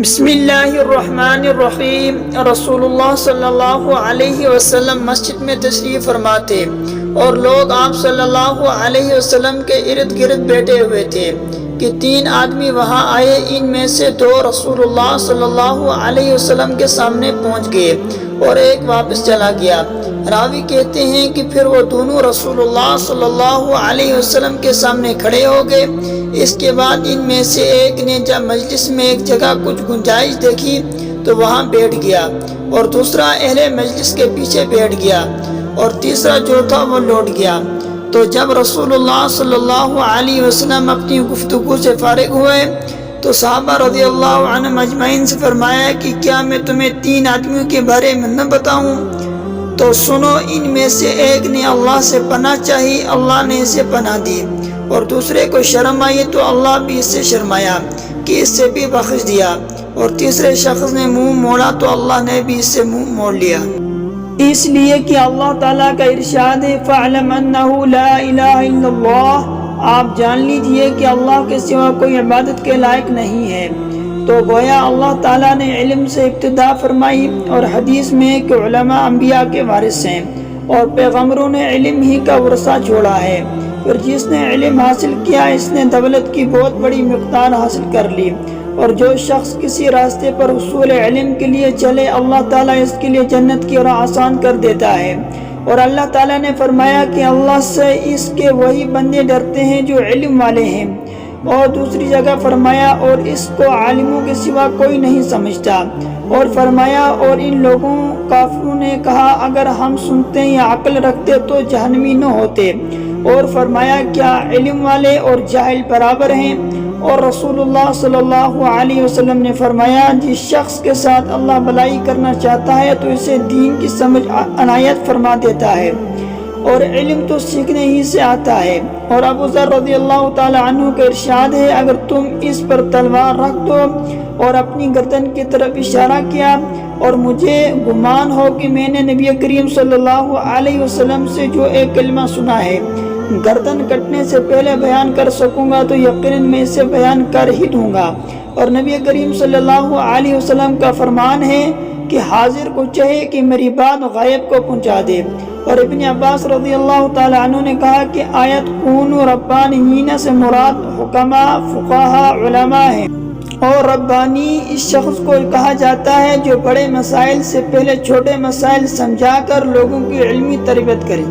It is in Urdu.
بسم اللہ الرحمن الرحیم۔ رسول اللہ صلی اللہ علیہ وسلم مسجد میں تشریف فرماتے اور لوگ آپ صلی اللہ علیہ وسلم کے ارد گرد بیٹھے ہوئے تھے کہ 3 آدمی وہاں آئے۔ ان میں سے 2 رسول اللہ صلی اللہ علیہ وسلم کے سامنے پہنچ گئے اور ایک واپس چلا گیا۔ راوی کہتے ہیں کہ پھر وہ دونوں رسول اللہ صلی اللہ علیہ وسلم کے سامنے کھڑے ہو گئے۔ اس کے بعد ان میں سے ایک نے جب مجلس میں ایک جگہ کچھ گنجائش دیکھی تو وہاں بیٹھ گیا، اور دوسرا اہل مجلس کے پیچھے بیٹھ گیا، اور تیسرا جو تھا وہ لوٹ گیا۔ تو جب رسول اللہ صلی اللہ علیہ وسلم اپنی گفتگو سے فارغ ہوئے تو صحابہ رضی اللہ عنہم اجمعین سے فرمایا کہ کیا میں تمہیں 3 آدمیوں کے بارے میں نہ بتاؤں؟ تو سنو، ان میں سے ایک نے اللہ سے پناہ چاہی، اللہ نے اسے پناہ دی، اور دوسرے کو شرم آئی تو اللہ بھی اس سے شرمایا کہ اس سے بھی بخش دیا، اور تیسرے شخص نے منہ موڑا تو اللہ نے بھی اس سے منہ موڑ لیا۔ اس لیے کہ اللہ تعالیٰ کا ارشاد ہے فَاعْلَمْ أَنَّهُ لَا إِلَهَ إِلَّا اللَّهُ، آپ جان لیجئے کہ اللہ کے سوا کوئی عبادت کے لائق نہیں ہے۔ تو گویا اللہ تعالیٰ نے علم سے ابتدا فرمائی، اور حدیث میں کہ علماء انبیاء کے وارث ہیں اور پیغمبروں نے علم ہی کا ورثہ چھوڑا ہے۔ پھر جس نے علم حاصل کیا اس نے دولت کی بہت بڑی مقدار حاصل کر لی، اور جو شخص کسی راستے پر حصول علم کے لیے چلے اللہ تعالیٰ اس کے لیے جنت کی راہ آسان کر دیتا ہے۔ اور اللہ تعالیٰ نے فرمایا کہ اللہ سے اس کے وہی بندے ڈرتے ہیں جو علم والے ہیں، اور دوسری جگہ فرمایا اور اس کو عالموں کے سوا کوئی نہیں سمجھتا، اور فرمایا اور ان لوگوں کافروں نے کہا اگر ہم سنتے یا عقل رکھتے تو جہنمی نہ ہوتے، اور فرمایا کیا علم والے اور جاہل برابر ہیں؟ اور رسول اللہ صلی اللہ علیہ وسلم نے فرمایا جس شخص کے ساتھ اللہ بھلائی کرنا چاہتا ہے تو اسے دین کی سمجھ عنایت فرما دیتا ہے، اور علم تو سیکھنے ہی سے آتا ہے۔ اور ابو ذر رضی اللہ تعالی عنہ کا ارشاد ہے اگر تم اس پر تلوار رکھ دو، اور اپنی گردن کی طرف اشارہ کیا، اور مجھے گمان ہو کہ میں نے نبی کریم صلی اللہ علیہ وسلم سے جو ایک کلمہ سنا ہے گردن کٹنے سے پہلے بیان کر سکوں گا تو یقیناً میں اسے بیان کر ہی دوں گا۔ اور نبی کریم صلی اللہ علیہ وسلم کا فرمان ہے کہ حاضر کو چاہے کہ میری بات غائب کو پہنچا دے۔ اور ابن عباس رضی اللہ تعالی عنہ نے کہا کہ آیت کونوا ربانیین سے مراد حکما، فقہا، علماء ہیں، اور ربانی اس شخص کو کہا جاتا ہے جو بڑے مسائل سے پہلے چھوٹے مسائل سمجھا کر لوگوں کی علمی تربیت کرے۔